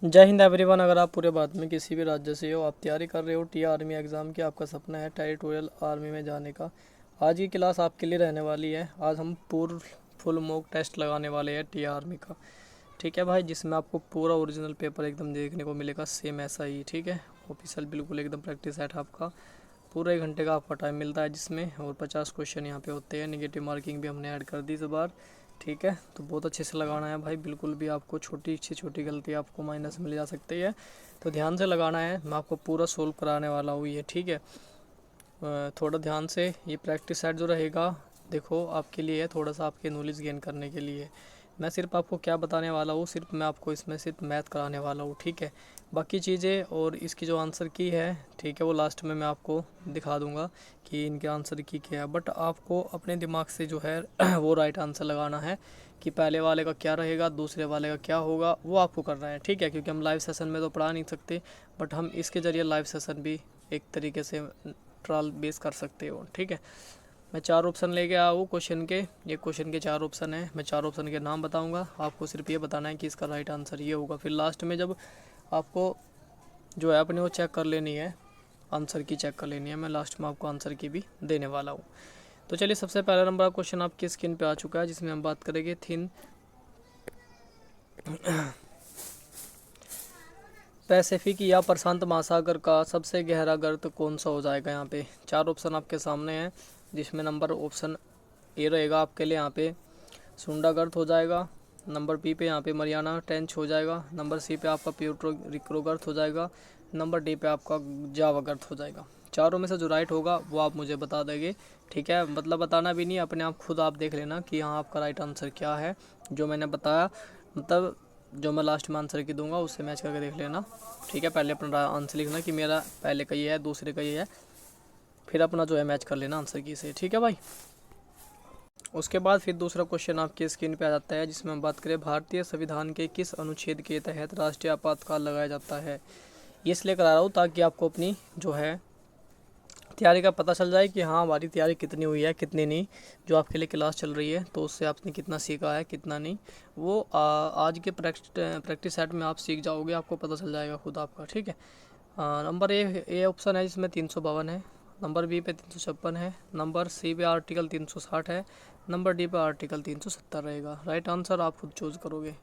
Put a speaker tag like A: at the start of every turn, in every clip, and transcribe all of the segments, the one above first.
A: जय हिंद एवरीवन। अगर आप पूरे भारत में किसी भी राज्य से हो, आप तैयारी कर रहे हो टी आर्मी एग्ज़ाम की, आपका सपना है टेरिटोरियल आर्मी में जाने का, आज की क्लास आपके लिए रहने वाली है। आज हम पूर्ण फुल मॉक टेस्ट लगाने वाले हैं टी आर्मी का। ठीक है भाई, जिसमें आपको पूरा ओरिजिनल पेपर एकदम देखने को मिलेगा, सेम ऐसा ही। ठीक है, ऑफिशियल बिल्कुल एकदम प्रैक्टिस सेट आपका। पूरा 1 घंटे का आपका टाइम मिलता है जिसमें, और 50 क्वेश्चन यहाँ पे होते हैं। नेगेटिव मार्किंग भी हमने ऐड कर दी इस बार। ठीक है, तो बहुत अच्छे से लगाना है भाई, बिल्कुल भी आपको छोटी से छोटी गलती आपको माइनस मिल जा सकती है, तो ध्यान से लगाना है। मैं आपको पूरा सोल्व कराने वाला हूँ ये। ठीक है, थोड़ा ध्यान से। ये प्रैक्टिस सेट जो रहेगा, देखो आपके लिए है, थोड़ा सा आपके नॉलेज गेन करने के लिए। मैं सिर्फ आपको क्या बताने वाला हूँ, सिर्फ मैं आपको इसमें सिर्फ मैथ कराने वाला हूँ। ठीक है, बाकी चीज़ें और इसकी जो आंसर की है, ठीक है, वो लास्ट में मैं आपको दिखा दूंगा कि इनके आंसर की क्या है। बट आपको अपने दिमाग से जो है वो राइट आंसर लगाना है कि पहले वाले का क्या रहेगा, दूसरे वाले का क्या होगा, वो आपको करना है। ठीक है, क्योंकि हम लाइव सेशन में तो पढ़ा नहीं सकते, बट हम इसके ज़रिए लाइव सेशन भी एक तरीके से ट्रायल बेस कर सकते हो। ठीक है, मैं 4 ऑप्शन लेके आया हूँ क्वेश्चन के। ये क्वेश्चन के 4 ऑप्शन है, मैं 4 ऑप्शन के नाम बताऊंगा, आपको सिर्फ ये बताना है कि इसका राइट आंसर ये होगा। फिर लास्ट में जब आपको जो है अपनी वो चेक कर लेनी है, आंसर की चेक कर लेनी है, मैं लास्ट में आपको आंसर की भी देने वाला हूँ। तो चलिए, सबसे पहला नंबर का क्वेश्चन आपकी स्क्रीन पे आ चुका है, जिसमें हम बात करेंगे थिन पैसिफिक या प्रशांत महासागर का सबसे गहरा गर्त कौन सा हो जाएगा। यहाँ पे 4 ऑप्शन आपके सामने हैं, जिसमें नंबर ऑप्शन ए रहेगा आपके लिए यहाँ पे सुंडा गर्त हो जाएगा। नंबर बी पे यहाँ पे मरियाना ट्रेंच हो जाएगा। नंबर सी पे आपका प्यूर्टो रिक्रो गर्त हो जाएगा। नंबर डी पे आपका जावा गर्त हो जाएगा। चारों में से जो राइट होगा वो आप मुझे बता देंगे। ठीक है, मतलब बताना भी नहीं, अपने आप खुद आप देख लेना कि हाँ आपका राइट आंसर क्या है। जो मैंने बताया, मतलब जो मैं लास्ट में आंसर की दूंगा उससे मैच करके देख लेना। ठीक है, पहले अपना आंसर लिखना कि मेरा पहले का ये है, दूसरे का ये है, फिर अपना जो है मैच कर लेना आंसर की से। ठीक है भाई, उसके बाद फिर दूसरा क्वेश्चन आपकी स्क्रीन पे आ जाता है, जिसमें हम बात करें भारतीय संविधान के किस अनुच्छेद के तहत राष्ट्रीय आपातकाल लगाया जाता है। ये इसलिए करा रहा हूँ ताकि आपको अपनी जो है तैयारी का पता चल जाए कि हाँ हमारी तैयारी कितनी हुई है कितनी नहीं। जो आपके लिए क्लास चल रही है तो उससे आपने कितना सीखा है कितना नहीं, वो आज के प्रैक्टिस सेट में आप सीख जाओगे, आपको पता चल जाएगा खुद आपका। ठीक है, नंबर ए ऑप्शन है जिसमें 352 है। नंबर बी पे 356 है। नंबर सी पे आर्टिकल 360 है। नंबर डी पे आर्टिकल 370 रहेगा। राइट आंसर आप खुद चूज करोगे।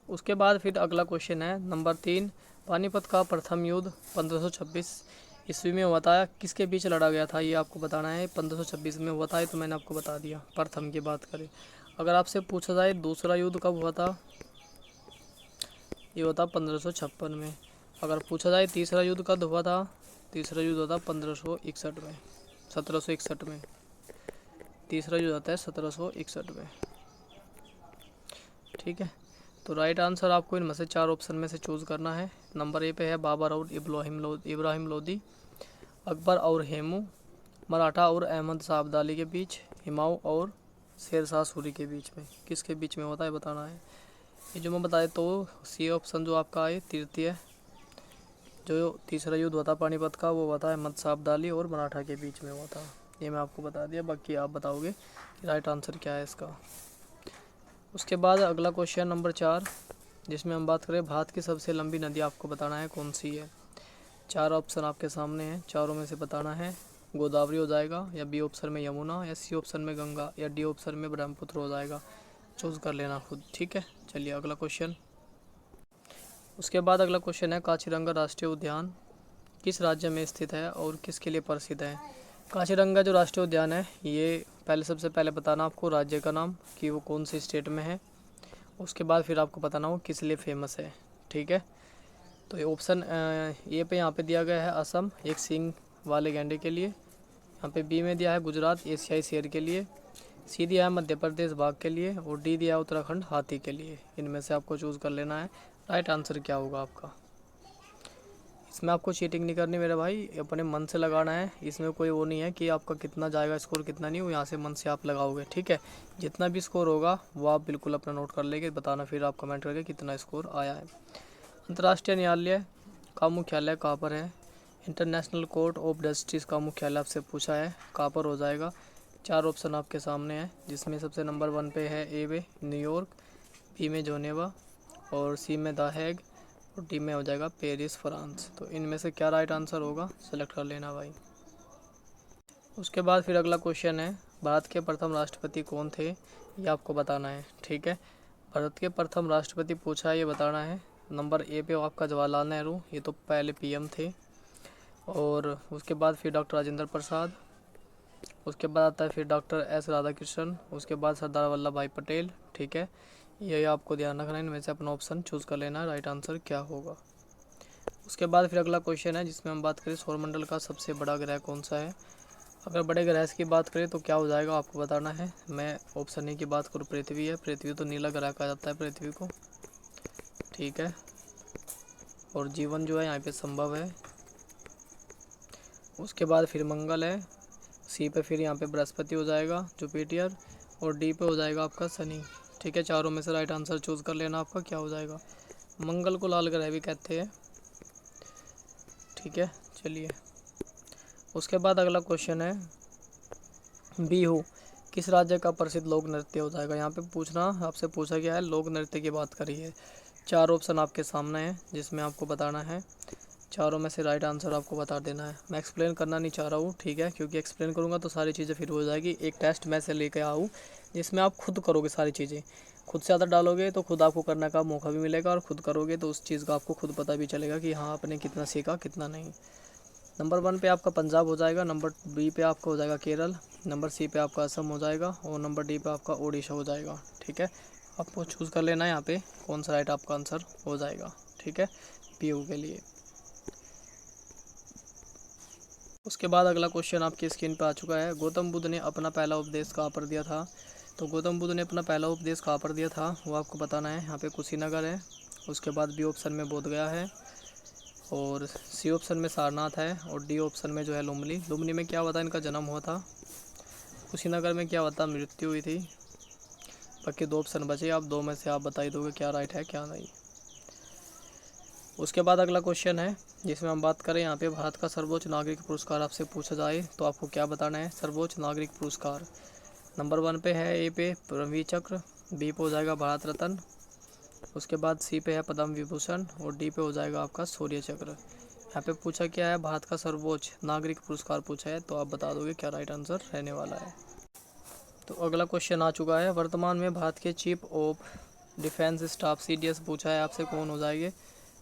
A: उसके बाद फिर अगला क्वेश्चन है नंबर 3, पानीपत का प्रथम युद्ध 1526 ईस्वी में हुआ था, किसके बीच लड़ा गया था, ये आपको बताना है। 1526 में हुआ था, तो मैंने आपको बता दिया। प्रथम की बात करें, अगर आपसे पूछा जाए दूसरा युद्ध कब हुआ था, ये हुआ था 1556 में। अगर पूछा जाए तीसरा युद्ध कब हुआ था, तीसरा युद्ध होता 1561 में, 1761 में। तीसरा युद्ध आता है 1761 में। ठीक है, तो राइट आंसर आपको इनमें से 4 ऑप्शन में से चूज़ करना है। नंबर ए पे है बाबर और इब्राहिम लोदी, अकबर और हेमू, मराठा और अहमद शाह अब्दाली के बीच, हुमायूं और शेर शाह सूरी के बीच में। किसके बीच में होता है बताना है। ये जो मैं बताया तो सी ऑप्शन जो आपका है तृतीय, जो तीसरा युद्ध हुआ था पानीपत का, वो हुआ था अहमद शाह अब्दाली और मराठा के बीच में हुआ था। ये मैं आपको बता दिया, बाकी आप बताओगे कि राइट आंसर क्या है इसका। उसके बाद अगला क्वेश्चन नंबर 4, जिसमें हम बात करें भारत की सबसे लंबी नदी, आपको बताना है कौन सी है। 4 ऑप्शन आपके सामने हैं, चारों में से बताना है। गोदावरी हो जाएगा, या बी ऑप्शन में यमुना, या सी ऑप्शन में गंगा, या डी ऑप्शन में ब्रह्मपुत्र हो जाएगा। चूज़ कर लेना खुद। ठीक है, चलिए अगला क्वेश्चन। उसके बाद अगला क्वेश्चन है काजीरंगा राष्ट्रीय उद्यान किस राज्य में स्थित है और किसके लिए प्रसिद्ध है। काजीरंगा जो राष्ट्रीय उद्यान है, ये पहले सबसे पहले बताना आपको राज्य का नाम कि वो कौन से स्टेट में है। उसके बाद फिर आपको बताना हो किस लिए फेमस है। ठीक है, तो ये ऑप्शन ए पे यहाँ पे दिया गया है असम एक सींग वाले गैंडे के लिए। यहाँ पे बी में दिया है गुजरात एशियाई शेर के लिए। सी दिया है मध्य प्रदेश बाघ के लिए। और डी दिया है उत्तराखंड हाथी के लिए। इनमें से आपको चूज़ कर लेना है राइट आंसर क्या होगा आपका। इसमें आपको चीटिंग नहीं करनी मेरे भाई, अपने मन से लगाना है। इसमें कोई वो नहीं है कि आपका कितना जाएगा स्कोर कितना नहीं, वो यहाँ से मन से आप लगाओगे। ठीक है, जितना भी स्कोर होगा वो आप बिल्कुल अपना नोट कर लेंगे, बताना फिर आप कमेंट करके कितना स्कोर आया है। अंतर्राष्ट्रीय न्यायालय का मुख्यालय कहाँ पर है। इंटरनेशनल कोर्ट ऑफ जस्टिस का मुख्यालय आपसे पूछा है, कहाँ पर हो जाएगा। 4 ऑप्शन आपके सामने हैं, जिसमें सबसे नंबर 1 पे है ए वे न्यूयॉर्क, बी में जोनेवा, और सी में द हैग, और डी में हो जाएगा पेरिस फ्रांस। तो इनमें से क्या राइट आंसर होगा सेलेक्ट कर लेना भाई। उसके बाद फिर अगला क्वेश्चन है, भारत के प्रथम राष्ट्रपति कौन थे, ये आपको बताना है। ठीक है, भारत के प्रथम राष्ट्रपति पूछा है, ये बताना है। नंबर ए पे आपका जवाहरलाल नेहरू, ये तो पहले पीएम थे। और उसके बाद फिर डॉक्टर राजेंद्र प्रसाद, उसके बाद आता है फिर डॉक्टर एस राधाकृष्णन, उसके बाद सरदार वल्लभ भाई पटेल। ठीक है, ये आपको ध्यान रखना है, इनमें से अपना ऑप्शन चूज़ कर लेना, राइट आंसर क्या होगा। उसके बाद फिर अगला क्वेश्चन है जिसमें हम बात करें सौरमंडल का सबसे बड़ा ग्रह कौन सा है। अगर बड़े ग्रह की बात करें तो क्या हो जाएगा आपको बताना है। मैं ऑप्शन ए की बात करूँ, पृथ्वी है। पृथ्वी तो नीला ग्रह कहा जाता है पृथ्वी को। ठीक है, और जीवन जो है यहाँ पे संभव है। उसके बाद फिर मंगल है, सी पे फिर यहाँ पे बृहस्पति हो जाएगा, जुपिटर, और डी पे हो जाएगा आपका शनि। ठीक है, चारों में से राइट आंसर चूज़ कर लेना आपका क्या हो जाएगा। मंगल को लाल ग्रह भी कहते हैं। ठीक है, चलिए उसके बाद अगला क्वेश्चन है, बिहू किस राज्य का प्रसिद्ध लोक नृत्य हो जाएगा। यहाँ पे पूछना आपसे पूछा गया है, लोक नृत्य की बात करी है। चार ऑप्शन आपके सामने हैं जिसमें आपको बताना है, चारों में से राइट आंसर आपको बता देना है। मैं एक्सप्लेन करना नहीं चाह रहा हूँ, ठीक है, क्योंकि एक्सप्लेन करूँगा तो सारी चीज़ें फिर हो जाएगी। एक टेस्ट मैं से लेकर आऊँ जिसमें आप खुद करोगे सारी चीज़ें, खुद से आदत डालोगे तो खुद आपको करने का मौका भी मिलेगा, और खुद करोगे तो उस चीज़ का आपको खुद पता भी चलेगा कि हाँ आपने कितना सीखा कितना नहीं। नंबर 1 पे आपका पंजाब हो जाएगा, नंबर बी पे आपका हो जाएगा केरल, नंबर सी पे आपका असम हो जाएगा, और नंबर डी पे आपका ओडिशा हो जाएगा। ठीक है, आपको चूज़ कर लेना है यहाँ पे कौन सा राइट आपका आंसर हो जाएगा। ठीक है, पीयू के लिए। उसके बाद अगला क्वेश्चन आपकी स्क्रीन पर आ चुका है, गौतम बुद्ध ने अपना पहला उपदेश कहाँ पर दिया था। तो गौतम बुद्ध ने अपना पहला उपदेश कहाँ पर दिया था वो आपको बताना है। यहाँ पे कुशीनगर है, उसके बाद बी ऑप्शन में बोध गया है, और सी ऑप्शन में सारनाथ है, और डी ऑप्शन में जो है लुम्बिनी। लुम्बिनी में क्या हुआ था, इनका जन्म हुआ था। कुशीनगर में क्या हुआ था, मृत्यु हुई थी। बाकी दो ऑप्शन बचे, आप दो में से आप बता ही दोगे क्या राइट है क्या नहीं। उसके बाद अगला क्वेश्चन है जिसमें हम बात करें, यहाँ पे भारत का सर्वोच्च नागरिक पुरस्कार आपसे पूछा जाए तो आपको क्या बताना है। सर्वोच्च नागरिक पुरस्कार नंबर 1 पे है, ए पे परमवीर चक्र, बी पे हो जाएगा भारत रत्न, उसके बाद सी पे है पद्म विभूषण, और डी पे हो जाएगा आपका शौर्य चक्र। यहाँ पे पूछा क्या है, भारत का सर्वोच्च नागरिक पुरस्कार पूछा है, तो आप बता दोगे क्या राइट आंसर रहने वाला है। तो अगला क्वेश्चन आ चुका है, वर्तमान में भारत के chief of defence staff CDS पूछा है आपसे कौन हो जाएंगे।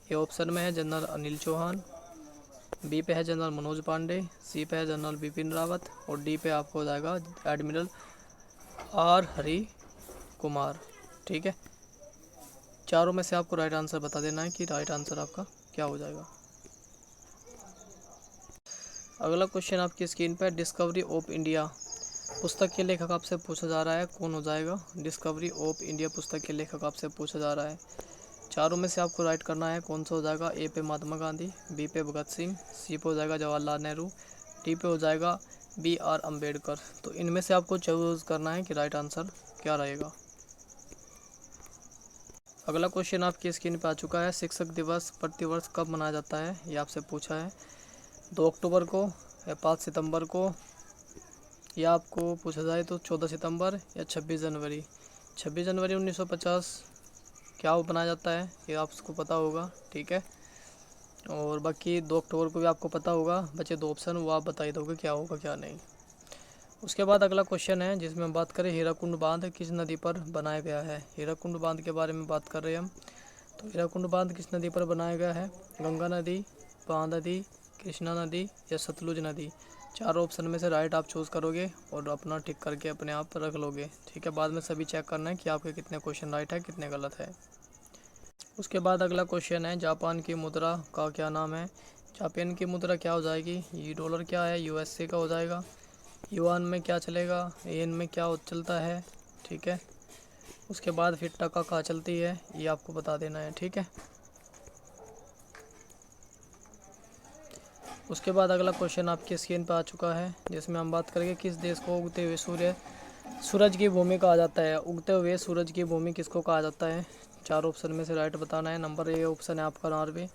A: ये ऑप्शन में है जनरल अनिल चौहान, बी पे है जनरल मनोज पांडे, सी पे है जनरल बिपिन रावत, और डी पे आपको हो जाएगा एडमिरल आर हरि कुमार। ठीक है, चारों में से आपको राइट आंसर बता देना है कि राइट आंसर आपका क्या हो जाएगा। अगला क्वेश्चन आपकी स्क्रीन पर, डिस्कवरी ऑफ इंडिया पुस्तक के लेखक आपसे पूछा जा रहा है कौन हो जाएगा। डिस्कवरी ऑफ इंडिया पुस्तक के लेखक आपसे पूछा जा रहा है, चारों में से आपको राइट करना है कौन सा हो जाएगा। ए पे महात्मा गांधी, बी पे भगत सिंह, सी पे हो जाएगा जवाहरलाल नेहरू, डी पे हो जाएगा बी आर अम्बेडकर। तो इनमें से आपको चूज करना है कि राइट आंसर क्या रहेगा। अगला क्वेश्चन आपकी स्क्रीन पर आ चुका है, शिक्षक दिवस प्रतिवर्ष कब मनाया जाता है, ये आपसे पूछा है। 2 अक्टूबर को या 5 सितंबर को, या आपको पूछा जाए तो 14 सितंबर या 26 जनवरी। 26 जनवरी 1950 क्या वो बनाया जाता है ये आपको पता होगा। ठीक है, और बाकी 2 अक्टूबर को भी आपको पता होगा। बचे 2 ऑप्शन वो आप बता ही दोगे क्या होगा क्या नहीं। उसके बाद अगला क्वेश्चन है जिसमें हम बात करें, हीराकुंड बांध किस नदी पर बनाया गया है। हीराकुंड बांध के बारे में बात कर रहे हैं हम। तो हीराकुंड बांध किस नदी पर बनाया गया है, गंगा नदी, महानदी, कृष्णा नदी या सतलुज नदी। चारों ऑप्शन में से राइट आप चूज़ करोगे और अपना टिक करके अपने आप रख लोगे। ठीक है, बाद में सभी चेक करना है कि आपके कितने क्वेश्चन राइट है कितने गलत है। उसके बाद अगला क्वेश्चन है, जापान की मुद्रा का क्या नाम है। जापान की मुद्रा क्या हो जाएगी, ये डॉलर क्या है, यूएसए का हो जाएगा, युआन में क्या चलेगा, येन में क्या चलता है। ठीक है, उसके बाद फिर टका कहाँ चलती है ये आपको बता देना है। ठीक है, उसके बाद अगला क्वेश्चन आपकी स्क्रीन पर आ चुका है जिसमें हम बात करेंगे, किस देश को उगते हुए सूरज की भूमि कहा जाता है। उगते हुए सूरज की भूमि किसको कहा जाता है। चार ऑप्शन में से राइट बताना है। नंबर ए ऑप्शन है आपका नॉर्वे,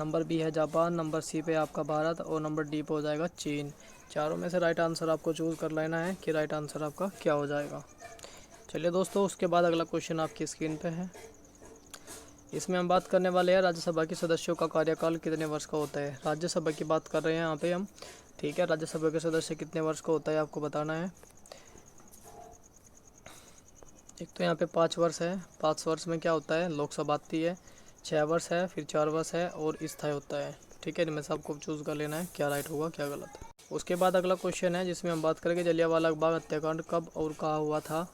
A: नंबर बी है जापान, नंबर सी पे आपका भारत, और नंबर डी पे हो जाएगा चीन। चारों में से राइट आंसर आपको चूज़ कर लेना है कि राइट आंसर आपका क्या हो जाएगा। चलिए दोस्तों, उसके बाद अगला क्वेश्चन आपकी स्क्रीन पे है, इसमें हम बात करने वाले हैं राज्यसभा के सदस्यों का कार्यकाल कितने वर्ष का होता है। राज्यसभा की बात कर रहे हैं यहाँ पे हम, ठीक है। राज्यसभा के सदस्य कितने वर्ष का होता है आपको बताना है। एक तो यहाँ पे 5 वर्ष है। 5 वर्ष में क्या होता है, लोकसभा आती है। 6 वर्ष है, फिर 4 वर्ष है और स्थायी होता है, ठीक है। इनमें से आपको चूज़ कर लेना है क्या राइट होगा क्या गलत। उसके बाद अगला क्वेश्चन है जिसमें हम बात करेंगे जलियांवाला बाग हत्याकांड कब और कहाँ हुआ था।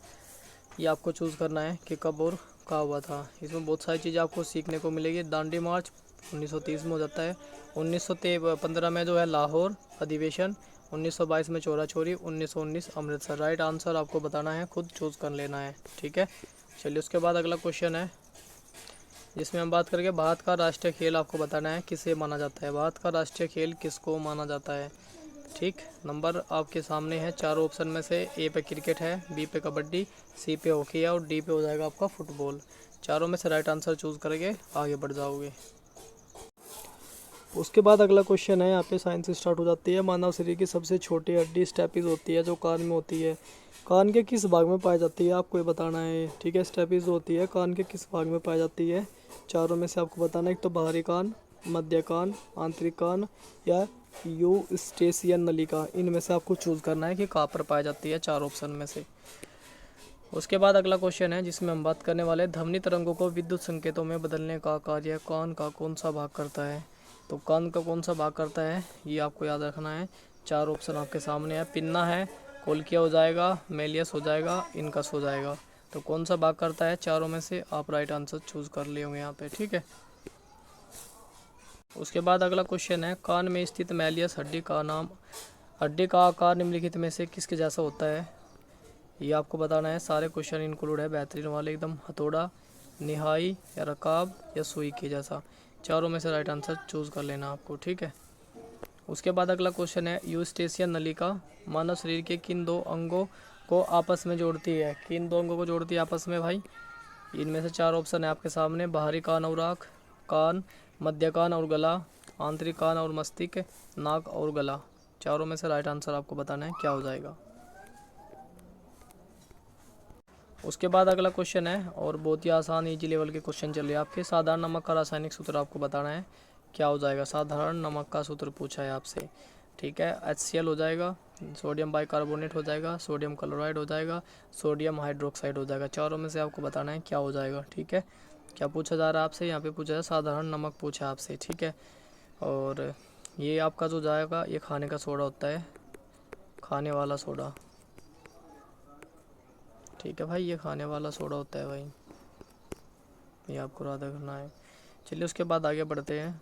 A: ये आपको चूज़ करना है कि कब और कहाँ हुआ था। इसमें बहुत सारी चीज़ें आपको सीखने को मिलेगी। दांडी मार्च 1930 में हो जाता है। 1915 में जो है लाहौर अधिवेशन। 1922 में चोरा चोरी। 1919 अमृतसर। राइट आंसर आपको बताना है, खुद चूज़ कर लेना है, ठीक है। चलिए उसके बाद अगला क्वेश्चन है जिसमें हम बात करेंगे भारत का राष्ट्रीय खेल आपको बताना है किसे माना जाता है। भारत का राष्ट्रीय खेल किसको माना जाता है, ठीक। नंबर आपके सामने है, चारों ऑप्शन में से ए पे क्रिकेट है, बी पे कबड्डी, सी पे हॉकी है और डी पे हो जाएगा आपका फुटबॉल। चारों में से राइट आंसर चूज़ करके आगे बढ़ जाओगे। उसके बाद अगला क्वेश्चन है, यहाँ पे साइंस स्टार्ट हो जाती है। मानव शरीर की सबसे छोटी हड्डी स्टेपिस होती है जो कान में होती है। कान के किस भाग में पाई जाती है आपको ये बताना है, ठीक है। स्टेपिस होती है कान के किस भाग में पाई जाती है, चारों में से आपको बताना है। एक तो बाहरी कान, मध्य कान, आंतरिक कान या यूस्टेशियन नलिका। इनमें से आपको चूज़ करना है कि कहाँ पर पाई जाती है, चार ऑप्शन में से। उसके बाद अगला क्वेश्चन है जिसमें हम बात करने वाले ध्वनि तरंगों को विद्युत संकेतों में बदलने का कार्य कान का कौन सा भाग करता है। तो कान का कौन सा भाग करता है ये आपको याद रखना है। चार ऑप्शन आपके सामने है, पिन्ना है, कोल्किया हो जाएगा, मेलियस हो जाएगा, इनकस हो जाएगा। तो कौन सा भाग करता है चारों में से आप राइट आंसर चूज़ कर लिए होंगे यहाँ पे, ठीक है। उसके बाद अगला क्वेश्चन है, कान में स्थित मेलियस हड्डी का आकार निम्नलिखित में से किसके जैसा होता है। ये आपको बताना है। सारे क्वेश्चन इंक्लूड है बेहतरीन वाले एकदम, हथौड़ा, निहाई या रकाब या सुई के जैसा। चारों में से राइट आंसर चूज़ कर लेना आपको, ठीक है। उसके बाद अगला क्वेश्चन है, यूस्टेशियन नलिका मानव शरीर के किन दो अंगों को आपस में जोड़ती है। किन दो अंगों को जोड़ती है आपस में भाई। इनमें से चार ऑप्शन है आपके सामने, बाहरी कान और आँख, कान, मध्य कान और गला, आंतरिक कान और मस्तिष्क, नाक और गला। चारों में से राइट आंसर आपको बताना है क्या हो जाएगा। उसके बाद अगला क्वेश्चन है और बहुत ही आसान इजी लेवल के क्वेश्चन चल रहे हैं आपके। साधारण नमक का रासायनिक सूत्र आपको बताना है क्या हो जाएगा। साधारण नमक का सूत्र पूछा है आपसे, ठीक है। HCl हो जाएगा, सोडियम बाइकार्बोनेट हो जाएगा, सोडियम क्लोराइड हो जाएगा, सोडियम हाइड्रोक्साइड हो जाएगा। चारों में से आपको बताना है क्या हो जाएगा, ठीक है। क्या पूछा जा रहा है आपसे, यहाँ पे पूछा है साधारण नमक पूछा है आपसे, ठीक है। और ये आपका जो जाएगा ये खाने का सोडा होता है, खाने वाला सोडा, ठीक है भाई। ये खाने वाला सोडा होता है भाई, ये आपको याद रखना है। चलिए उसके बाद आगे बढ़ते हैं।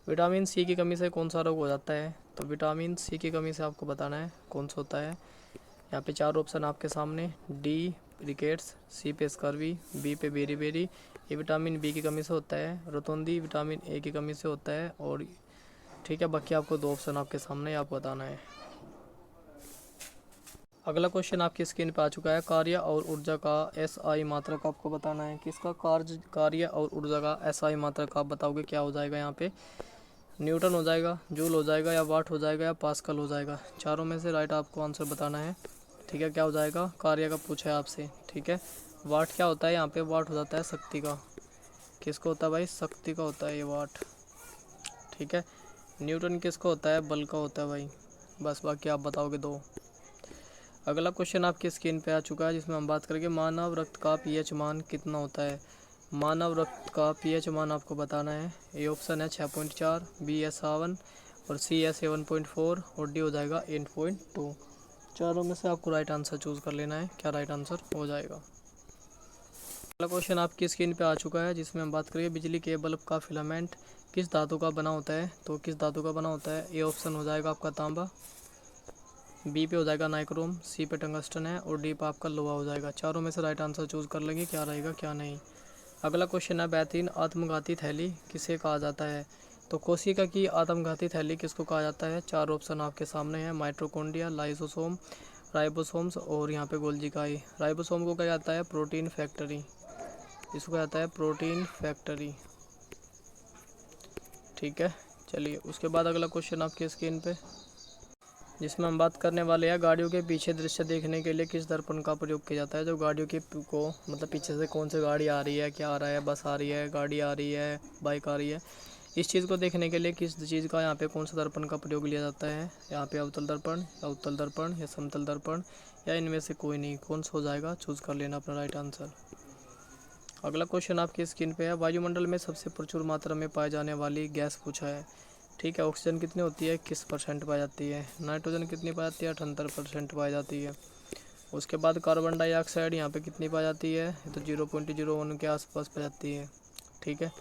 A: विटामिन सी की कमी से कौन सा रोग हो जाता है। तो विटामिन सी की कमी से आपको बताना है कौन सा होता है। यहाँ पे चार ऑप्शन आपके सामने, डी रिकेट्स, सी पे स्कर्वी, बी पे बेरी बेरी। ये विटामिन बी की कमी से होता है। रोतोंदी विटामिन ए की कमी से होता है और ठीक है। बाकी आपको दो ऑप्शन आपके सामने आपको बताना है। अगला क्वेश्चन आपकी स्क्रीन पे आ चुका है, कार्य और ऊर्जा का SI मात्रक आपको बताना है। किसका कार्य और ऊर्जा का SI मात्रक आप बताओगे क्या हो जाएगा। यहाँ पे न्यूटन हो जाएगा, जूल हो जाएगा या वाट हो जाएगा या पास्कल हो जाएगा। चारों में से राइट आपको आंसर बताना है, ठीक है। क्या हो जाएगा, कार्य का पूछा है आपसे, ठीक है। वाट क्या होता है यहाँ पे, वाट हो जाता है शक्ति का। किसको होता है भाई, शक्ति का होता है ये वाट, ठीक है। न्यूटन किसको होता है, बल का होता है भाई। बस बाकी आप बताओगे दो। अगला क्वेश्चन आपकी स्क्रीन पे आ चुका है जिसमें हम बात करेंगे मानव रक्त का pH मान कितना होता है। मानव रक्त का pH मान आपको बताना है। ए ऑप्शन है 6.4, बी है 7 और सी है 7.4 और डी हो जाएगा 8.2। चारों में से आपको राइट आंसर चूज़ कर लेना है क्या राइट आंसर हो जाएगा। अगला क्वेश्चन आपकी स्क्रीन पे आ चुका है जिसमें हम बात करेंगे बिजली के बल्ब का फिलामेंट किस धातु का बना होता है। तो किस धातु का बना होता है। ए ऑप्शन हो जाएगा आपका तांबा, बी पे हो जाएगा नाइक्रोम, सी पे टंगस्टन है और डी पे आपका लोहा हो जाएगा। चारों में से राइट आंसर चूज़ कर लेंगे क्या रहेगा क्या नहीं। अगला क्वेश्चन है बेहतरीन आत्मघाती थैली किसे कहा जाता है। तो कोशिका की आत्मघाती थैली किसको कहा जाता है। चार ऑप्शन आपके सामने हैं, माइटोकॉन्ड्रिया, लाइसोसोम, राइबोसोम्स और यहाँ पे गोल्जी काई। राइबोसोम को कहा जाता है प्रोटीन फैक्ट्री, इसको कहा जाता है प्रोटीन फैक्ट्री, ठीक है। चलिए उसके बाद अगला क्वेश्चन आपके स्क्रीन पे, जिसमें हम बात करने वाले हैं गाड़ियों के पीछे दृश्य देखने के लिए किस दर्पण का प्रयोग किया जाता है। जो गाड़ियों के को मतलब पीछे से कौन सी गाड़ी आ रही है, क्या आ रहा है, बस आ रही है, गाड़ी आ रही है, बाइक आ रही है, इस चीज़ को देखने के लिए किस चीज़ का यहाँ पे कौन सा दर्पण का प्रयोग लिया जाता है। यहाँ पे अवतल दर्पण या उत्तल दर्पण या समतल दर्पण या इनमें से कोई नहीं, कौन सा हो जाएगा, चूज़ कर लेना अपना राइट आंसर। अगला क्वेश्चन आपकी स्क्रीन पे है, वायुमंडल में सबसे प्रचुर मात्रा में पाई जाने वाली गैस पूछा है। ठीक है, ऑक्सीजन कितनी होती है, किस परसेंट पाई जाती है। नाइट्रोजन कितनी पाई जाती है, 78% पाई जाती है। उसके बाद कार्बन डाइऑक्साइड यहाँ पे कितनी पाई जाती है, तो 0.01 के आसपास पाई जाती है। ठीक है,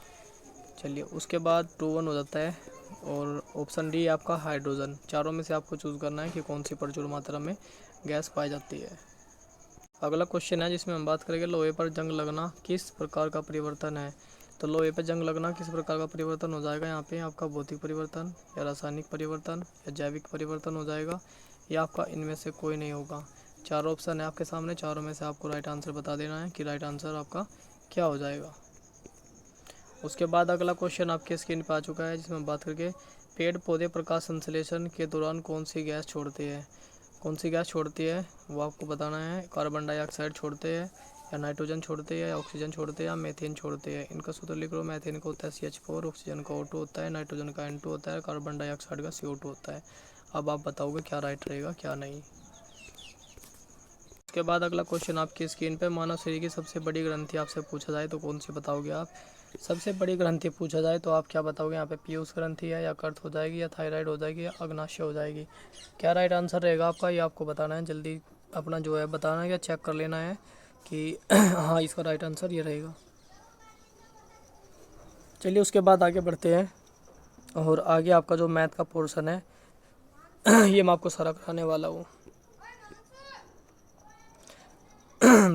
A: चलिए उसके बाद 2-1 हो जाता है। और ऑप्शन डी आपका हाइड्रोजन। चारों में से आपको चूज़ करना है कि कौन सी प्रचुर मात्रा में गैस पाई जाती है। अगला क्वेश्चन है जिसमें हम बात करेंगे लोहे पर जंग लगना किस प्रकार का परिवर्तन है। तो लोहे पर जंग लगना किस प्रकार का परिवर्तन हो जाएगा। यहाँ पे आपका भौतिक परिवर्तन या रासायनिक परिवर्तन या जैविक परिवर्तन हो जाएगा, या आपका इनमें से कोई नहीं होगा। चारों ऑप्शन है आपके सामने, चारों में से आपको राइट आंसर बता देना है कि राइट आंसर आपका क्या हो जाएगा। उसके बाद अगला क्वेश्चन आपके स्क्रीन पर आ चुका है जिसमें बात करके पेड़ पौधे प्रकाश संश्लेषण के दौरान कौन सी गैस छोड़ते हैं। कौन सी गैस छोड़ती है वो आपको बताना है। कार्बन डाइऑक्साइड छोड़ते हैं या नाइट्रोजन छोड़ते हैं या ऑक्सीजन छोड़ते हैं या मीथेन छोड़ते हैं। इनका सूत्र लिख लो। मीथेन का होता है CH4, ऑक्सीजन का O2 होता है, नाइट्रोजन का N2 होता है, कार्बन डाइऑक्साइड का CO2 होता है। अब आप बताओगे क्या राइट रहेगा क्या नहीं। उसके बाद अगला क्वेश्चन आपकी स्क्रीन पे, मानव शरीर की सबसे बड़ी ग्रंथि आपसे पूछा जाए तो कौन सी बताओगे आप। सबसे बड़ी ग्रंथि पूछा जाए तो आप क्या बताओगे। यहाँ पे पीयूष ग्रंथि है या कर्थ हो जाएगी या थायराइड हो जाएगी या अग्नाशय हो जाएगी। क्या राइट आंसर रहेगा आपका, ये आपको बताना है। जल्दी अपना जो है बताना है या चेक कर लेना है कि हाँ इसका राइट आंसर ये रहेगा। चलिए उसके बाद आगे बढ़ते हैं और आगे आपका जो मैथ का पोर्शन है ये मैं आपको सारा कराने वाला हूँ।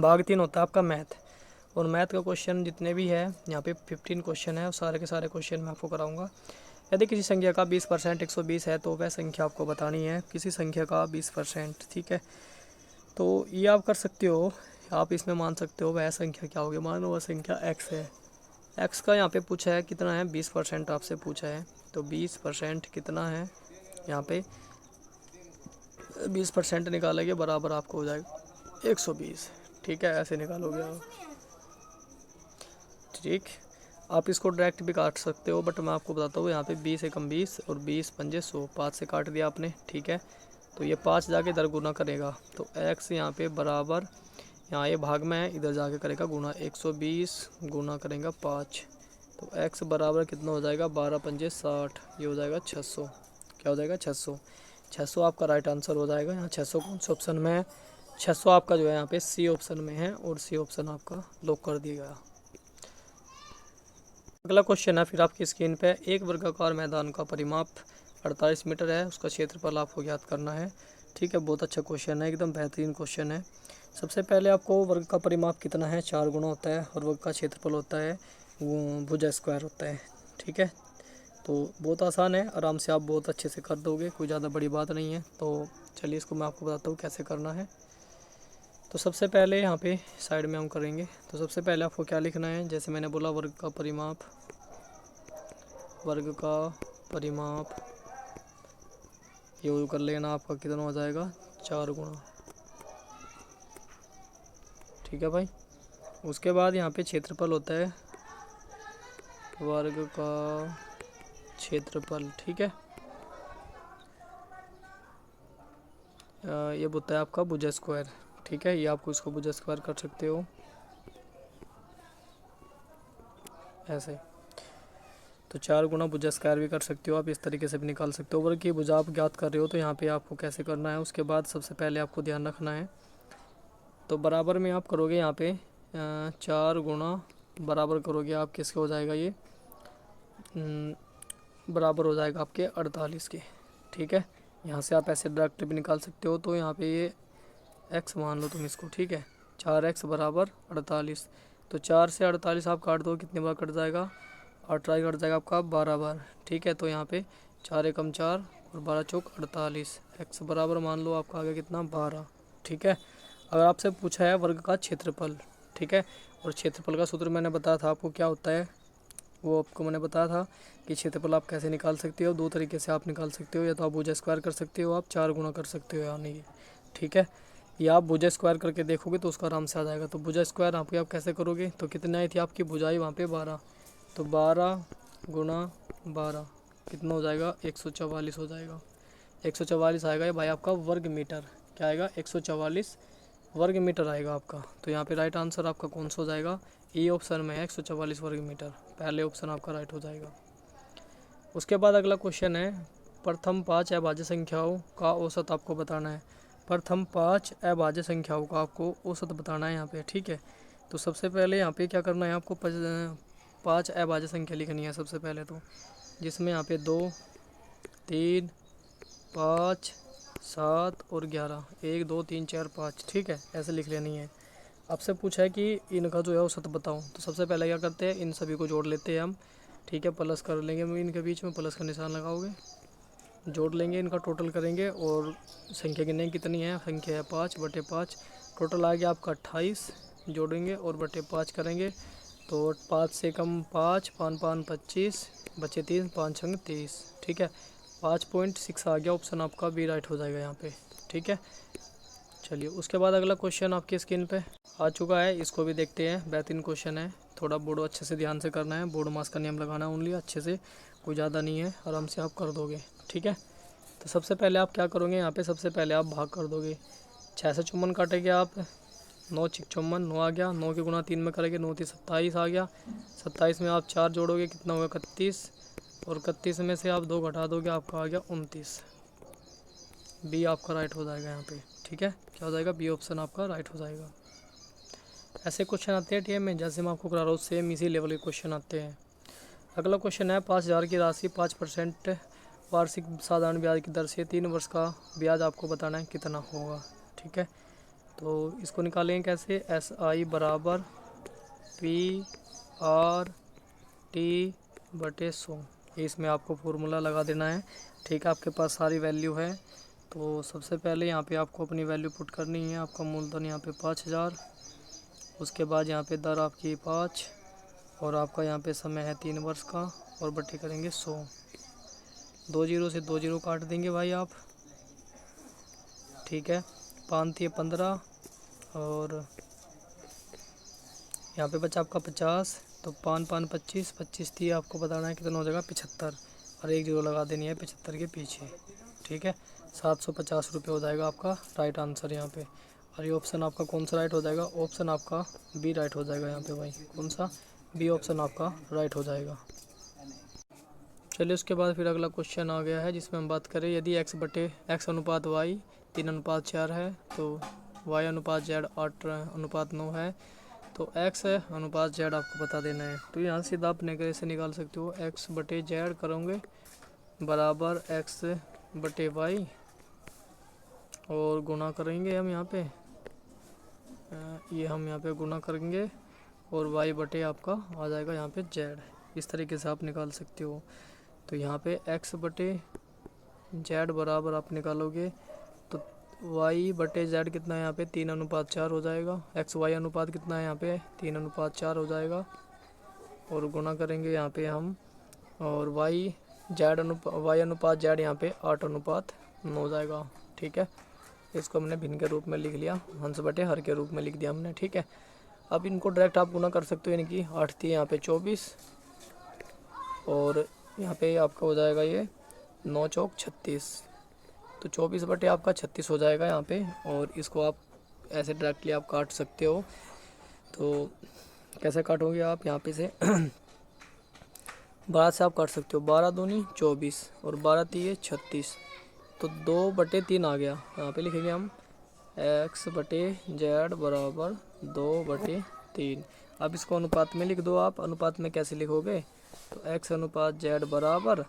A: भाग 3 होता है आपका मैथ, और मैथ का क्वेश्चन जितने भी है यहाँ पे 15 क्वेश्चन है और सारे के सारे क्वेश्चन मैं आपको कराऊंगा। यदि किसी संख्या का 20% 120 है तो वह संख्या आपको बतानी है। किसी संख्या का 20%, ठीक है, तो ये आप कर सकते हो। आप इसमें मान सकते हो वह संख्या क्या होगी। मान लो वह संख्या x है। x का यहाँ पे पूछा है कितना है, 20% आपसे पूछा है। तो 20% कितना है, यहाँ पे 20% निकालेंगे बराबर आपको हो जाएगा 120। ठीक है, ऐसे निकालोगे आप। ठीक, आप इसको डायरेक्ट भी काट सकते हो, बट मैं आपको बताता हूँ। यहाँ पे 20 एकम 20 और 20 पंजे 100, 5 से काट दिया आपने। ठीक है, तो ये 5 जाके इधर गुना करेगा तो x यहाँ पे बराबर, यहाँ ये भाग में है, इधर जाके करेगा गुना। 120 गुना करेगा 5, तो x बराबर कितना हो जाएगा, 12 पंजे 60, ये हो जाएगा 600। क्या हो जाएगा, 600। 600 आपका राइट आंसर हो जाएगा। यहाँ 600 कौन से ऑप्शन में है, 600 आपका जो है यहाँ पे सी ऑप्शन में है, और सी ऑप्शन आपका लॉक कर दिया गया। अगला क्वेश्चन है फिर आपकी स्क्रीन पे, एक वर्गाकार मैदान का परिमाप 48 मीटर है, उसका क्षेत्रफल आपको ज्ञात करना है। ठीक है, बहुत अच्छा क्वेश्चन है, एकदम बेहतरीन क्वेश्चन है। सबसे पहले आपको वर्ग का परिमाप कितना है, 4 गुना होता है, और वर्ग का क्षेत्रफल होता है वो भुजा स्क्वायर होता है। ठीक है, तो बहुत आसान है, आराम से आप बहुत अच्छे से कर दोगे, कोई ज़्यादा बड़ी बात नहीं है। तो चलिए इसको मैं आपको बताता हूँ कैसे करना है। तो सबसे पहले यहाँ पे साइड में हम करेंगे। तो सबसे पहले आपको क्या लिखना है, जैसे मैंने बोला वर्ग का परिमाप, वर्ग का परिमाप ये कर लेना, आपका कितना हो जाएगा, 4 गुना। ठीक है भाई, उसके बाद यहाँ पे क्षेत्रफल होता है वर्ग का क्षेत्रफल। ठीक है, ये होता है आपका भुजा स्क्वायर। ठीक है, ये आपको इसको भुजा स्क्वायर कर सकते हो ऐसे। तो 4 गुना भुजा स्क्वायर भी कर सकते हो आप, इस तरीके से भी निकाल सकते हो। वर्ग की भुजा आप ज्ञात कर रहे हो तो यहाँ पे आपको कैसे करना है, उसके बाद सबसे पहले आपको ध्यान रखना है। तो बराबर में आप करोगे यहाँ पे 4 गुना बराबर करोगे आप किसके हो जाएगा, ये बराबर हो जाएगा आपके 48 के। ठीक है, यहाँ से आप ऐसे डायरेक्ट भी निकाल सकते हो। तो यहाँ पे ये x मान लो तुम इसको। ठीक है, 4x बराबर 48। तो 4 से 48 आप काट दो, कितने बार कट जाएगा, 48 कट जाएगा आपका 12 बार। ठीक है, तो यहाँ पे 4 एकम 4 और 12 चौक 48, x बराबर मान लो आपका आ गया कितना, 12। ठीक है, अगर आपसे पूछा है वर्ग का क्षेत्रफल, ठीक है, और क्षेत्रफल का सूत्र मैंने बताया था आपको क्या होता है, वो आपको मैंने बताया था कि क्षेत्रफल आप कैसे निकाल सकते हो। दो तरीके से आप निकाल सकते हो, या तो आप भुजा स्क्वायर कर सकते हो, आप 4 गुना कर सकते हो यानी कि, ठीक है। या आप भुजा स्क्वायर करके देखोगे तो उसका आराम से आ जाएगा। तो भुजा स्क्वायर आप कैसे करोगे, तो कितनी आई थी आपकी भुजाई वहाँ पे 12, तो 12 गुना 12 कितना हो जाएगा, 144 हो जाएगा। 144 आएगा ये भाई आपका वर्ग मीटर। क्या आएगा, 144 वर्ग मीटर आएगा आपका। तो यहाँ पे राइट आंसर आपका कौन सा हो जाएगा, ई ऑप्शन में है 144 वर्ग मीटर, पहले ऑप्शन आपका राइट हो जाएगा। उसके बाद अगला क्वेश्चन है, प्रथम 5 अभाज्य संख्याओं का औसत आपको बताना है। प्रथम 5 अभाज्य संख्याओं का आपको औसत बताना है यहाँ पे, ठीक है। तो सबसे पहले यहाँ पे क्या करना है आपको, 5 अभाज्य संख्या लिखनी है सबसे पहले तो, जिसमें यहाँ पे 2, 3, 5, 7 और 11, 1, 2, 3, 4, 5, ठीक है, ऐसे लिख लेनी है। आपसे पूछा है कि इनका जो है औसत बताओ, तो सबसे पहले क्या करते हैं, इन सभी को जोड़ लेते हैं हम, ठीक है। प्लस कर लेंगे, इनके बीच में प्लस का निशान लगाओगे, जोड़ लेंगे, इनका टोटल करेंगे और संख्या गिनेंगे कितनी है, संख्या है 5/5, टोटल आ गया आपका 28, जोड़ेंगे और बटे 5 करेंगे तो 5 से कम 5, 5 5 25, बचे 3, 5 6 30, ठीक है। 5.6 आ गया, ऑप्शन आपका बी राइट हो जाएगा यहाँ पे, ठीक है। चलिए उसके बाद अगला क्वेश्चन आपकी स्क्रीन पे आ चुका है, इसको भी देखते हैं। बेहतरीन क्वेश्चन है, थोड़ा बोर्ड अच्छे से ध्यान से करना है, बोर्ड मास का नियम लगाना है ओनली, अच्छे से, कोई ज़्यादा नहीं है, आराम से आप कर दोगे, ठीक है। तो सबसे पहले आप क्या करोगे यहाँ पे, सबसे पहले आप भाग कर दोगे, 6 से 54 काटेंगे आप, 9 6 54, 9 आ गया, 9 के गुना 3 में करेंगे, 9 3 27 आ गया, 27 में आप 4 जोड़ोगे कितना होगा 31, और 31 में से आप 2 घटा दोगे, आपका आ गया 29, बी आपका राइट हो जाएगा यहाँ पे, ठीक है। क्या हो जाएगा, बी ऑप्शन आपका राइट हो जाएगा। ऐसे क्वेश्चन आते हैं टीएम में, जैसे मैं आपको करा रहा हूँ सेम इसी लेवल के क्वेश्चन आते हैं। अगला क्वेश्चन है, 5,000 की राशि 5% वार्षिक साधारण ब्याज की दर से 3 वर्ष का ब्याज आपको बताना है कितना होगा, ठीक है। तो इसको निकालेंगे कैसे, SI बराबर PRT/100, इसमें आपको फॉर्मूला लगा देना है, ठीक है। आपके पास सारी वैल्यू है, तो सबसे पहले यहाँ पे आपको अपनी वैल्यू पुट करनी है। आपका मूलधन यहाँ पे 5,000, उसके बाद यहाँ पे दर आपकी 5, और आपका यहाँ पे समय है 3 वर्ष का, और बटे करेंगे 100, 2 जीरो से 2 जीरो काट देंगे भाई आप, ठीक है। 5 थी 15, और यहाँ पे बचा आपका 50, तो 5 5 25, 25 थी, आपको बताना है कितना हो जाएगा 75, और 1 जीरो लगा देनी है 75 के पीछे, ठीक है। 750 रुपये हो जाएगा आपका राइट आंसर यहाँ पे। और ये ऑप्शन आपका कौन सा राइट हो जाएगा, ऑप्शन आपका बी राइट हो जाएगा यहाँ पे भाई, कौन सा, बी ऑप्शन आपका राइट हो जाएगा। चलिए उसके बाद फिर अगला क्वेश्चन आ गया है, जिसमें हम बात करें, यदि x अनुपात y 3:4 है, तो y अनुपात z 8:9 है, तो x अनुपात z आपको बता देना है। तो यहाँ सीधा आप कैसे निकाल सकते हो, x/z करोगे बराबर x/y, और गुना करेंगे हम यहाँ पे, ये हम यहाँ पे गुना करेंगे, और y/ आपका आ जाएगा यहाँ पे z, इस तरीके से आप निकाल सकते हो। तो यहाँ पे x/z बराबर आप निकालोगे तो y/z कितना है यहाँ पे 3:4 हो जाएगा, xy अनुपात कितना है यहाँ पे 3:4 हो जाएगा, और गुना करेंगे यहाँ पे हम, और y अनुपात z यहाँ पे 8:9 हो जाएगा, ठीक है। इसको हमने भिन्न के रूप में लिख लिया, हंस बटे हर के रूप में लिख दिया हमने, ठीक है। अब इनको डायरेक्ट आप गुना कर सकते हो, यानी कि 8 थी यहाँ पे 24, और यहाँ पे आपका हो जाएगा ये 9 चौक 36, तो 24 बटे आपका 36 हो जाएगा यहाँ पे। और इसको आप ऐसे डायरेक्टली आप काट सकते हो, तो कैसे काटोगे आप यहाँ पे से 12 से आप काट सकते हो, 12 दूनी 24 और 12 3 36, तो 2/3 आ गया, यहाँ पे लिखेंगे हम x/z बराबर 2/3। अब इसको अनुपात में लिख दो आप, अनुपात में कैसे लिखोगे, तो x अनुपात z बराबर,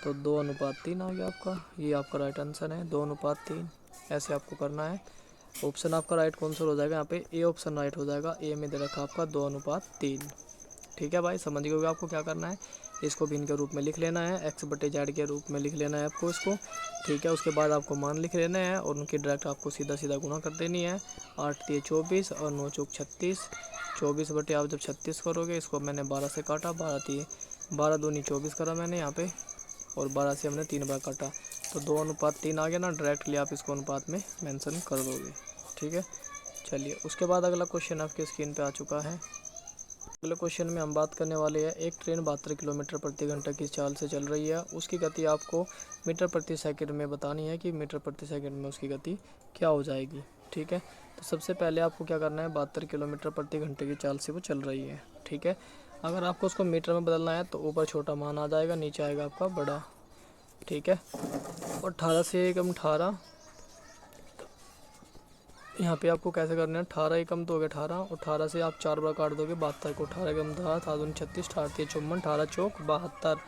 A: तो 2:3 आ गया आपका, ये आपका राइट आंसर है 2:3, ऐसे आपको करना है। ऑप्शन आपका राइट कौन सा हो जाएगा, यहाँ पे ए ऑप्शन राइट हो जाएगा, ए में दे रखा आपका 2:3, ठीक है भाई, समझ गए आपको क्या करना है, इसको भिन्न के रूप में लिख लेना है, x/z के रूप में लिख लेना है आपको इसको, ठीक है। उसके बाद आपको मान लिख लेना है, और उनकी डायरेक्ट आपको सीधा सीधा गुना कर देनी है, 8 3 24 और 9 चौक 36, 24 बटे आप जब 36 करोगे, इसको मैंने 12 से काटा, 12 3 12 दूनी 24 करा मैंने यहाँ पे, और 12 से हमने 3 बार काटा, तो 2:3 आ गया ना। डायरेक्टली आप इसको अनुपात में मेंशन कर दोगे, ठीक है। चलिए उसके बाद अगला क्वेश्चन आपके स्क्रीन पे आ चुका है। अगले क्वेश्चन में हम बात करने वाले हैं, एक ट्रेन 72 किलोमीटर प्रति घंटा की चाल से चल रही है। उसकी गति आपको मीटर प्रति सेकंड में बतानी है कि मीटर प्रति सेकंड में उसकी गति क्या हो जाएगी, ठीक है। तो सबसे पहले आपको क्या करना है, 72 किलोमीटर प्रति घंटे की चाल से वो चल रही है, ठीक है। अगर आपको उसको मीटर में बदलना है तो ऊपर छोटा मान आ जाएगा, नीचे आएगा आपका बड़ा, ठीक है। और 18 से कम 18, यहाँ पे आपको कैसे करना है, 18 कम तो हो गया 18, और 18 से आप 4 बार काट दोगे 72 को। 18 कम 18, 18 36, 18 54, 18 चौक 72,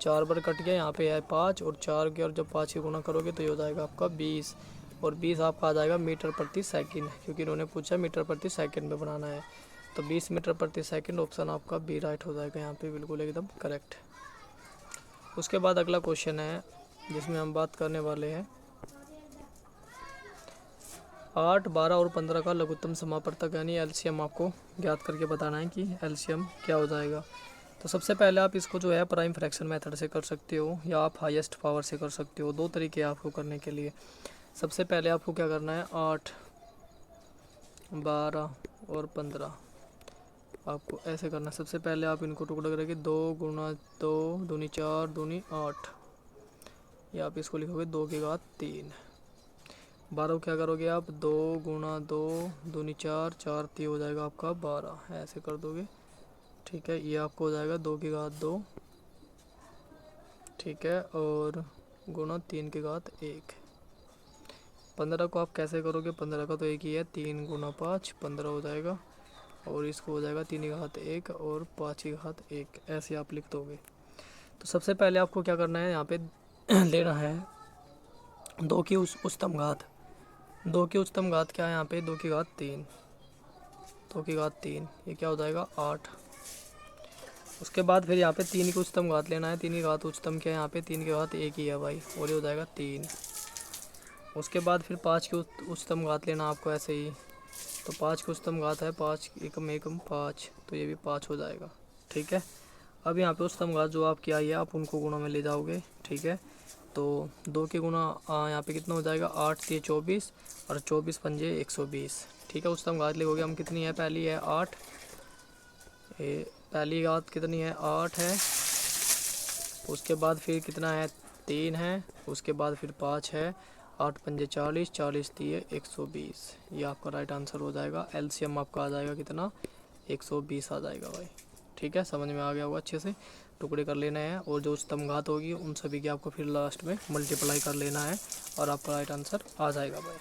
A: 4 बार कट गया। यहाँ पे है 5 और 4 के, और जब 5 की गुना करोगे तो ये हो जाएगा आपका 20, और 20 आपका आ जाएगा मीटर प्रति सेकंड, क्योंकि इन्होंने पूछा मीटर प्रति सेकंड में बनाना है। तो 20 मीटर प्रति सेकंड ऑप्शन आपका बी राइट हो जाएगा यहाँ पे, बिल्कुल एकदम करेक्ट। उसके बाद अगला क्वेश्चन है जिसमें हम बात करने वाले हैं 8, 12 और 15 का लघुत्तम समापवर्तक यानी एलसीएम आपको ज्ञात करके बताना है कि एलसीएम क्या हो जाएगा। तो सबसे पहले आप इसको जो है प्राइम फ्रैक्शन मेथड से कर सकते हो, या आप हाईएस्ट पावर से कर सकते हो। दो तरीके आपको करने के लिए। सबसे पहले आपको क्या करना है, 8, 12 और 15 आपको ऐसे करना है। सबसे पहले आप इनको टुकड़ा करके 2 गुना 2 दूनी 4 दूनी 8, या आप इसको लिखोगे 2 की घात 3। 12 क्या करोगे आप, 2 गुना 2 दूनी 4, 4 3 हो जाएगा आपका 12, ऐसे कर दोगे, ठीक है। ये आपको हो जाएगा 2 की घात 2, ठीक है, और गुना 3 की घात 1। 15 को आप कैसे करोगे, 15 का तो एक ही है, 3 गुना 5 15 हो जाएगा, और इसको हो जाएगा 3 की घात 1 और 5 की घात 1, ऐसे आप लिख दोगे। तो सबसे पहले आपको क्या करना है, यहाँ पे लेना है 2 की उच्चतम घात। 2 की उच्चतम घात क्या है यहाँ पे, 2 की घात 3, 2 की घात 3, ये क्या हो जाएगा 8। उसके बाद फिर यहाँ पे 3 की उच्चतम घात लेना है। 3 की घात उच्चतम क्या है यहाँ पे, 3 की घात 1 ही है भाई, और ये हो जाएगा 3। उसके बाद फिर 5 की उच्चतम घात लेना आपको ऐसे ही। तो 5 की उच्चतम घात है 5 एकम एकम 5, तो ये भी 5 हो जाएगा, ठीक है। अब यहाँ पे उच्चतम घात जो आपकी आई है आप उनको गुणा में ले जाओगे, ठीक है। तो 2 के गुना यहाँ पे कितना हो जाएगा, 8 3 24, और 24 पंजे 120, ठीक है। उच्चतम घात लिखोगे हम कितनी है, पहली है 8, पहली घात कितनी है 8 है। उसके बाद फिर कितना है 3 है, उसके बाद फिर 5 है, 8 पंजे 40, 40 दिए 120, ये आपका राइट आंसर हो जाएगा। एलसीएम आपका आ जाएगा कितना, 120 आ जाएगा भाई, ठीक है। समझ में आ गया होगा, अच्छे से टुकड़े कर लेना है, और जो उच्चतम घात होगी उन सभी की आपको फिर लास्ट में मल्टीप्लाई कर लेना है, और आपका राइट आंसर आ जाएगा भाई।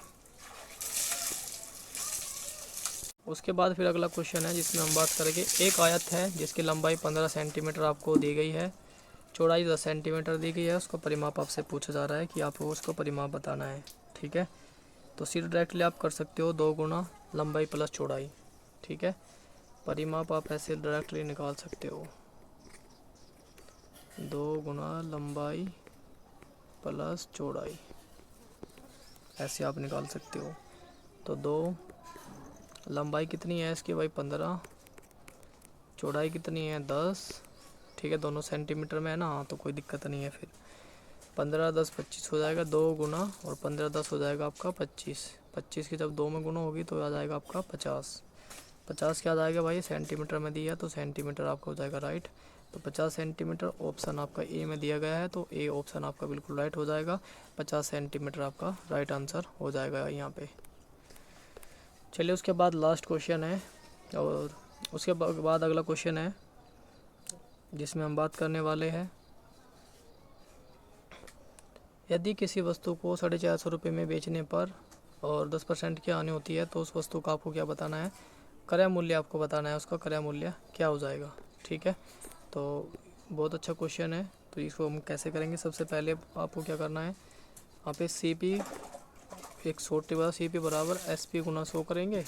A: उसके बाद फिर अगला क्वेश्चन है जिसमें हम बात करेंगे, एक आयत है जिसकी लंबाई 15 सेंटीमीटर आपको दी गई है, चौड़ाई 10 सेंटीमीटर दी गई है। उसका परिमाप आपसे पूछा जा रहा है कि आपको उसको परिमाप बताना है, ठीक है। तो सीधे डायरेक्टली आप कर सकते हो 2 गुना लंबाई प्लस चौड़ाई, ठीक है। परिमाप आप ऐसे डायरेक्टली निकाल सकते हो, 2 गुना लंबाई प्लस चौड़ाई, ऐसे आप निकाल सकते हो। तो 2 लंबाई कितनी है इसकी भाई 15, चौड़ाई कितनी है 10, ठीक है। दोनों सेंटीमीटर में है ना, हाँ तो कोई दिक्कत नहीं है। फिर 15 10 25 हो जाएगा, 2 गुना और 15 10 हो जाएगा आपका 25। 25 की जब 2 में गुना होगी तो आ जाएगा आपका 50। 50 क्या आ जाएगा भाई, सेंटीमीटर में दिया तो सेंटीमीटर आपका हो जाएगा राइट। तो 50 सेंटीमीटर ऑप्शन आपका ए में दिया गया है, तो ए ऑप्शन आपका बिल्कुल राइट हो जाएगा। 50 सेंटीमीटर आपका राइट आंसर हो जाएगा यहाँ पे। चलिए उसके बाद लास्ट क्वेश्चन है, और उसके बाद अगला क्वेश्चन है जिसमें हम बात करने वाले हैं, यदि किसी वस्तु को 450 रुपये में बेचने पर और 10% की हानि होती है तो उस वस्तु का आपको क्या बताना है, क्रय मूल्य आपको बताना है, उसका क्रय मूल्य क्या हो जाएगा, ठीक है। तो बहुत अच्छा क्वेश्चन है, तो इसको हम कैसे करेंगे, सबसे पहले आपको क्या करना है, यहाँ पे CP एक छोटे वाला CP बराबर SP गुना 100 करेंगे,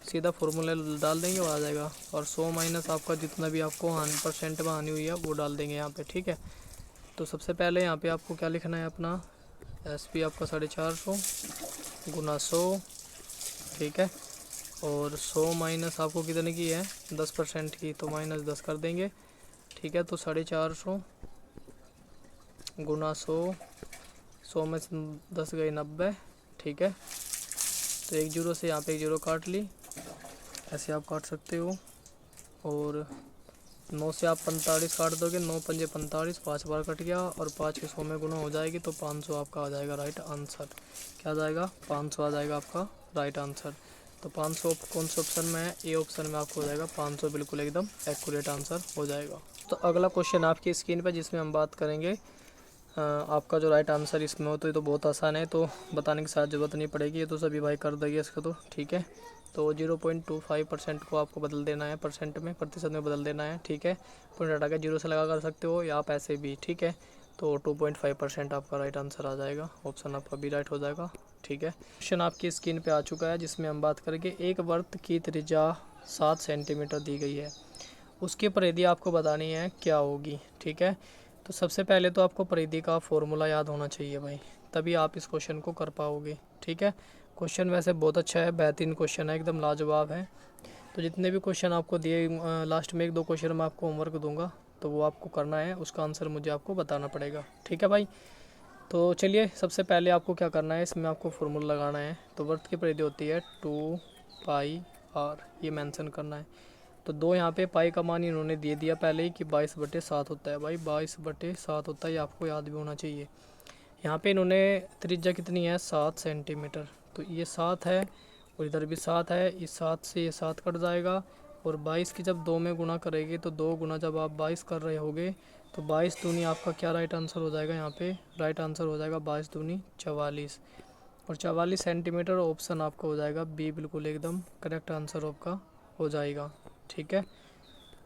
A: सीधा फॉर्मूला डाल देंगे, वो आ जाएगा। और 100 माइनस आपका जितना भी आपको % में हानि हुई है वो डाल देंगे यहाँ पे, ठीक है। तो सबसे पहले यहाँ पे आपको क्या लिखना है, अपना SP आपका 450 गुना 100, ठीक है। और 100 माइनस आपको कितने की है 10% की, तो -10 कर देंगे। ठीक है। तो 450 गुना 100, 100 में 10 गई 90, ठीक है। तो 1 जीरो से यहाँ पे 1 जीरो काट ली, ऐसे आप काट सकते हो। और 9 से आप 45 काट दोगे, 9 पंजे 45, 5 बार कट गया और 5 के 100 में गुना हो जाएगी तो 500 आपका आ जाएगा राइट आंसर। क्या आ जाएगा? 500 आ जाएगा आपका राइट आंसर। तो 500 कौन से ऑप्शन में है? ए ऑप्शन में आपको हो जाएगा 500, बिल्कुल एकदम एक्यूरेट आंसर हो जाएगा। तो अगला क्वेश्चन आपकी स्क्रीन पर जिसमें हम बात करेंगे आपका जो राइट आंसर इसमें हो, तो ये तो बहुत आसान है, तो बताने की साथ ज़रूरत नहीं पड़ेगी, ये तो सभी भाई कर देंगे इसका तो, ठीक है। तो 0.25% को आपको बदल देना है परसेंट में, प्रतिशत में बदल देना है, ठीक है। पॉइंट हटा के 0 से लगा कर सकते हो या आप ऐसे भी, ठीक है। तो 2.5% आपका राइट आंसर आ जाएगा, ऑप्शन आपका भी राइट हो जाएगा, ठीक है। क्वेश्चन आपकी स्क्रीन पे आ चुका है जिसमें हम बात करेंगे एक वृत्त की त्रिज्या 7 सेंटीमीटर दी गई है, उसकी परिधि आपको बतानी है क्या होगी, ठीक है। तो सबसे पहले तो आपको परिधि का फॉर्मूला याद होना चाहिए भाई, तभी आप इस क्वेश्चन को कर पाओगे, ठीक है। क्वेश्चन वैसे बहुत अच्छा है, बेहतरीन क्वेश्चन है, एकदम लाजवाब है। तो जितने भी क्वेश्चन आपको दिए लास्ट में 1-2 क्वेश्चन मैं आपको होमवर्क दूंगा, तो वो आपको करना है, उसका आंसर मुझे आपको बताना पड़ेगा, ठीक है भाई। तो चलिए सबसे पहले आपको क्या करना है, इसमें आपको फॉर्मूला लगाना है। तो वृत्त की परिधि होती है 2πr, ये मेंशन करना है। तो 2 यहाँ पे पाई का मान इन्होंने दे दिया पहले ही कि 22/7 होता है भाई, 22/7 होता है, ये आपको याद भी होना चाहिए। यहाँ पे इन्होंने त्रिज्या कितनी है? 7 सेंटीमीटर, तो ये 7 है और इधर भी 7 है, इस 7 से ये 7 कट जाएगा। और 22 की जब 2 में गुना करेंगे तो 2 गुना जब आप 22 कर रहे होगे तो 22 दूनी आपका क्या राइट आंसर हो जाएगा? यहाँ पे राइट आंसर हो जाएगा 22 दूनी 44, और 44 सेंटीमीटर ऑप्शन आपका हो जाएगा बी, बिल्कुल एकदम करेक्ट आंसर आपका हो जाएगा, ठीक है।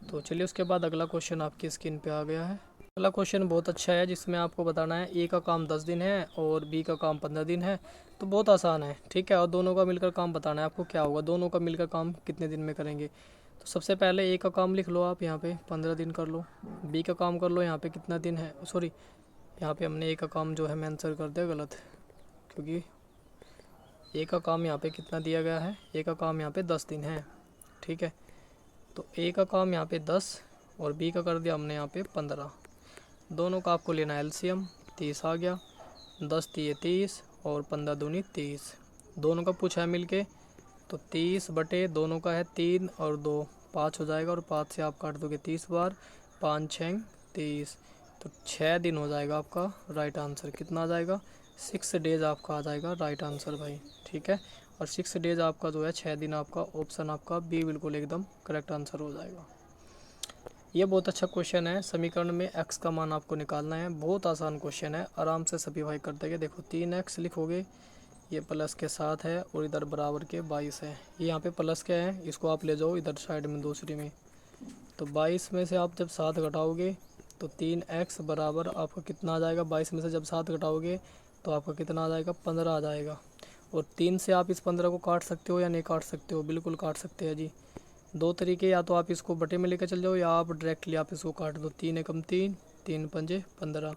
A: तो चलिए उसके बाद अगला क्वेश्चन आपकी स्क्रीन पे आ गया है। अगला क्वेश्चन बहुत अच्छा है जिसमें आपको बताना है ए का काम 10 दिन है और बी का काम 15 दिन है। तो बहुत आसान है, ठीक है। और दोनों का मिलकर काम बताना है आपको क्या होगा, दोनों का मिलकर काम कितने दिन में करेंगे। तो सबसे पहले ए का काम लिख लो आप, यहाँ पे 15 दिन कर लो। बी का काम कर लो, यहाँ पे कितना दिन है, सॉरी यहाँ पे हमने ए का काम जो है मैंसन कर दिया गलत, क्योंकि ए का काम यहाँ पे कितना दिया गया है, ए का काम यहाँ पे 10 दिन है, ठीक है। तो ए का काम यहाँ पे 10 और बी का कर दिया हमने यहाँ पे 15। दोनों का आपको लेना एलसीएम, 30 आ गया, 10 तिये 30 और 15 दूनी 30, दोनों का पूछा है मिलके। तो 30 बटे दोनों का है 3 और 2 5 हो जाएगा, और 5 से आप काट दोगे 30 बार, 5 6 30, तो 6 दिन हो जाएगा आपका राइट आंसर। कितना आ जाएगा? 6 डेज आपका आ जाएगा राइट आंसर भाई, ठीक है। और 6 डेज आपका जो है 6 दिन, आपका ऑप्शन आपका बी बिल्कुल एकदम करेक्ट आंसर हो जाएगा। ये बहुत अच्छा क्वेश्चन है, समीकरण में x का मान आपको निकालना है, बहुत आसान क्वेश्चन है, आराम से सभी भाई कर देंगे। देखो 3x लिखोगे, ये प्लस के 7 है और इधर बराबर के 22 है, ये यहाँ पे प्लस के है, इसको आप ले जाओ इधर साइड में दूसरी में। तो 22 में से आप जब 7 घटाओगे तो 3x बराबर आपका कितना आ जाएगा? 22 में से जब 7 घटाओगे तो आपका कितना आ जाएगा? 15 आ जाएगा। और 3 से आप इस 15 को काट सकते हो या नहीं काट सकते हो? बिल्कुल काट सकते हैं जी। 2 तरीके, या तो आप इसको बटे में लेकर चल जाओ या आप डायरेक्टली आप इसको काट दो। 3 एकम 3, 3 पंजे 15।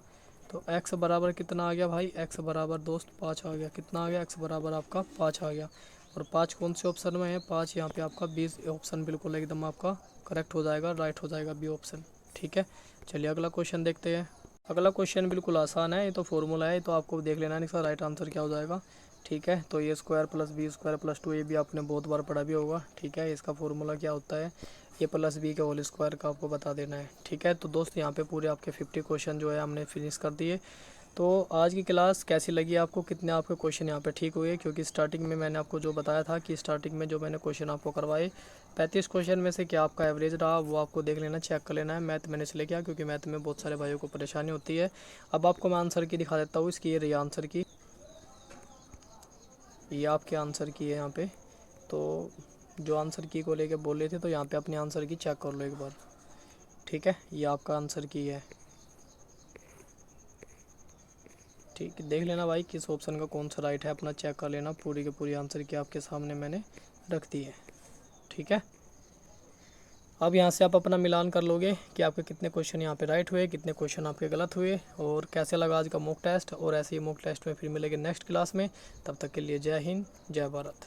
A: तो x बराबर कितना आ गया भाई? x बराबर दोस्त 5 आ गया। कितना आ गया? x बराबर आपका 5 आ गया। और 5 कौन से ऑप्शन में है? 5 यहाँ पे आपका 20 ऑप्शन बिल्कुल एकदम आपका करेक्ट हो जाएगा, राइट हो जाएगा बी ऑप्शन, ठीक है। चलिए अगला क्वेश्चन देखते हैं। अगला क्वेश्चन बिल्कुल आसान है, ये तो फॉर्मूला है, तो आपको देख लेना है इसका राइट आंसर क्या हो जाएगा, ठीक है। तो a square plus b square plus 2 ये भी आपने बहुत बार पढ़ा भी होगा, ठीक है। इसका फॉर्मूला क्या होता है? ए प्लस बी के होल स्क्वायर का आपको बता देना है, ठीक है। तो दोस्त यहाँ पे पूरे आपके 50 क्वेश्चन जो है हमने फिनिश कर दिए। तो आज की क्लास कैसी लगी आपको, कितने आपके क्वेश्चन यहाँ पे ठीक हुए? क्योंकि स्टार्टिंग में मैंने आपको जो बताया था कि स्टार्टिंग में जो मैंने क्वेश्चन आपको करवाए 35 क्वेश्चन में से क्या आपका एवरेज रहा, वो आपको देख लेना, चेक कर लेना है। मैथ मैंने इसलिए किया क्योंकि मैथ में बहुत सारे भाइयों को परेशानी होती है। अब आपको मैं आंसर की दिखा देता हूँ, इसकी ये रही आंसर की, ये आपके आंसर की है यहाँ पे। तो जो आंसर की को लेके बोल रहे थे, तो यहाँ पे अपने आंसर की चेक कर लो एक बार, ठीक है। ये आपका आंसर की है, ठीक है। देख लेना भाई किस ऑप्शन का कौन सा राइट है, अपना चेक कर लेना। पूरी के पूरी आंसर की आपके सामने मैंने रख दी है, ठीक है। अब यहाँ से आप अपना मिलान कर लोगे कि आपके कितने क्वेश्चन यहाँ पे राइट हुए, कितने क्वेश्चन आपके गलत हुए, और कैसे लगा आज का मॉक टेस्ट। और ऐसे ही मॉक टेस्ट में फिर मिलेंगे नेक्स्ट क्लास में, तब तक के लिए जय हिंद जय भारत।